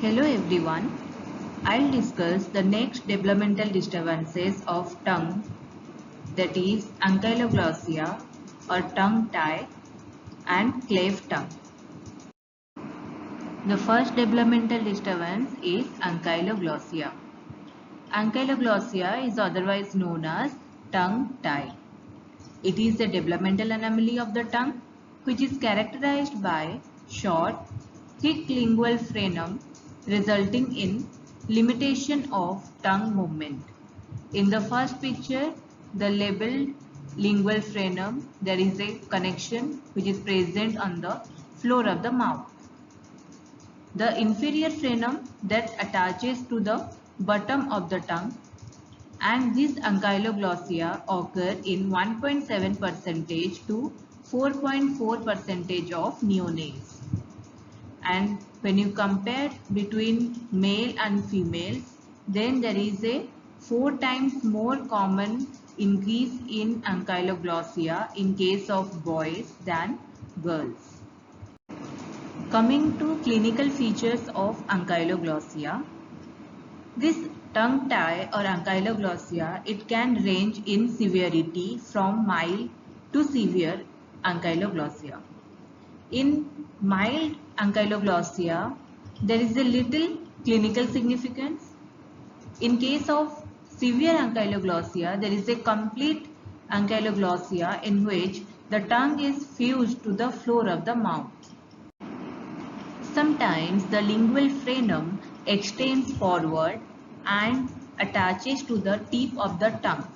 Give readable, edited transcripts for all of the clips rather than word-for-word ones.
Hello everyone, I'll discuss the next developmental disturbances of tongue, that is ankyloglossia or tongue tie and cleft tongue. The first developmental disturbance is ankyloglossia. Ankyloglossia is otherwise known as tongue tie. It is a developmental anomaly of the tongue which is characterized by short, thick lingual frenum resulting in limitation of tongue movement. In the first picture, the labeled lingual frenum, there is a connection which is present on the floor of the mouth. The inferior frenum that attaches to the bottom of the tongue, and this ankyloglossia occur in 1.7% to 4.4% of neonates. And when you compare between male and females, then there is a 4 times more common increase in ankyloglossia in case of boys than girls. Coming to clinical features of ankyloglossia, this tongue tie or ankyloglossia, it can range in severity from mild to severe ankyloglossia. In mild ankyloglossia, there is a little clinical significance. In case of severe ankyloglossia, there is a complete ankyloglossia in which the tongue is fused to the floor of the mouth. Sometimes the lingual frenum extends forward and attaches to the tip of the tongue,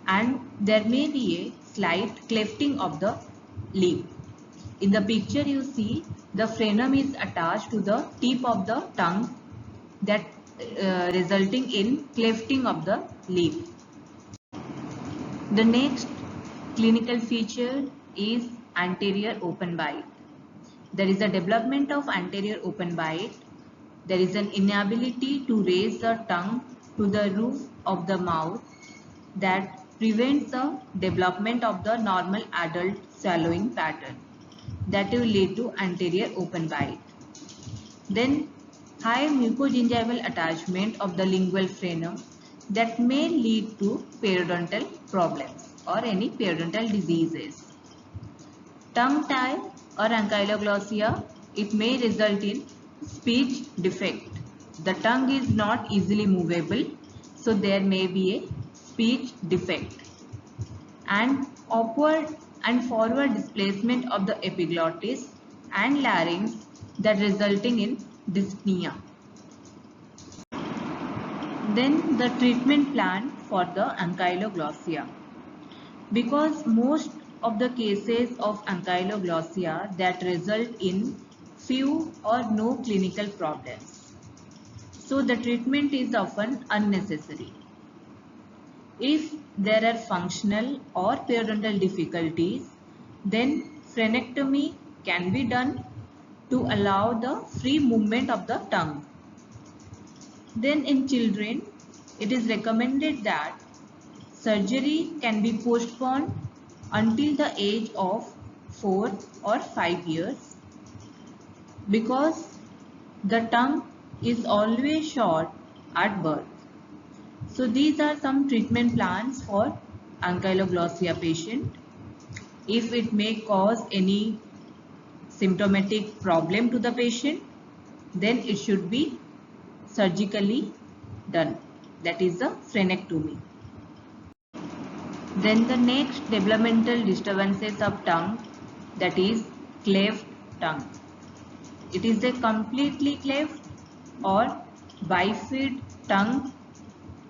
and there may be a slight clefting of the lip. In the picture you see the frenum is attached to the tip of the tongue, that resulting in clefting of the lip. The next clinical feature is anterior open bite. There is a development of anterior open bite. There is an inability to raise the tongue to the roof of the mouth that prevents the development of the normal adult swallowing pattern. That will lead to anterior open bite. Then high mucogingival attachment of the lingual frenum that may lead to periodontal problems or any periodontal diseases. Tongue tie or ankyloglossia, it may result in speech defect. The tongue is not easily movable, so there may be a speech defect. And upward and forward displacement of the epiglottis and larynx that resulting in dyspnea. Then the treatment plan for the ankyloglossia. Because most of the cases of ankyloglossia that result in few or no clinical problems, so the treatment is often unnecessary. If there are functional or periodontal difficulties, then frenectomy can be done to allow the free movement of the tongue. Then in children, it is recommended that surgery can be postponed until the age of 4 or 5 years, because the tongue is always short at birth. So these are some treatment plans for ankyloglossia patient. If it may cause any symptomatic problem to the patient, then it should be surgically done, that is the frenectomy. Then the next developmental disturbances of tongue, that is cleft tongue. It is a completely cleft or bifid tongue,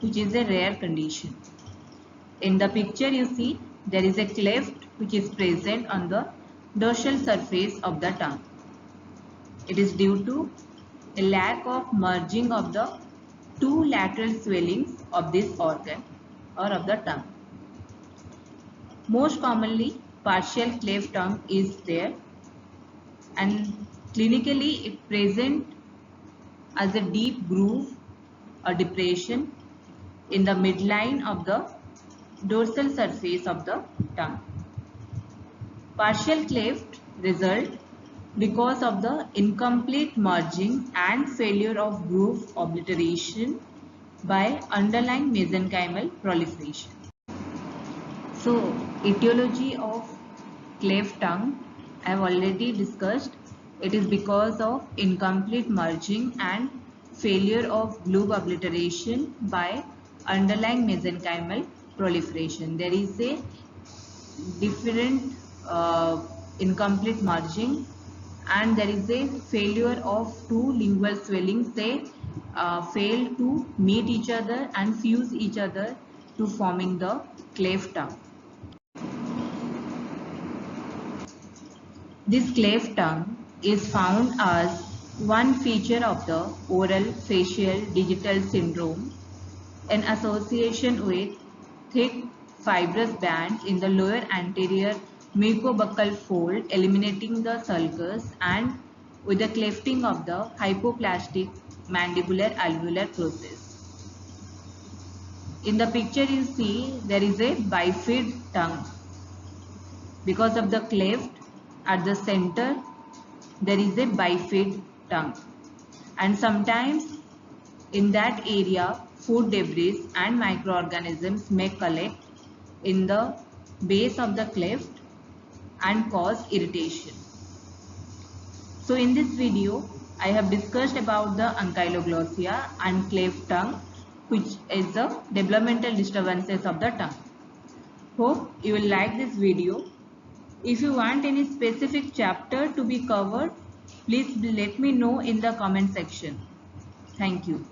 which is a rare condition. In the picture you see there is a cleft which is present on the dorsal surface of the tongue. It is due to a lack of merging of the two lateral swellings of this organ or of the tongue. Most commonly partial cleft tongue is there, and clinically it present as a deep groove or depression in the midline of the dorsal surface of the tongue. Partial cleft result because of the incomplete merging and failure of groove obliteration by underlying mesenchymal proliferation. So, etiology of cleft tongue I have already discussed. It is because of incomplete merging and failure of groove obliteration by underlying mesenchymal proliferation. There is a different incomplete merging and there is a failure of two lingual swellings. They fail to meet each other and fuse each other to forming the cleft tongue. This cleft tongue is found as one feature of the oral facial digital syndrome in association with thick fibrous bands in the lower anterior mucobuccal fold eliminating the sulcus and with the clefting of the hypoplastic mandibular alveolar process. In the picture you see there is a bifid tongue. Because of the cleft at the center there is a bifid tongue and sometimes in that area food debris and microorganisms may collect in the base of the cleft and cause irritation. So in this video I have discussed about the ankyloglossia and cleft tongue, which is the developmental disturbances of the tongue. Hope you will like this video. If you want any specific chapter to be covered, please let me know in the comment section. Thank you.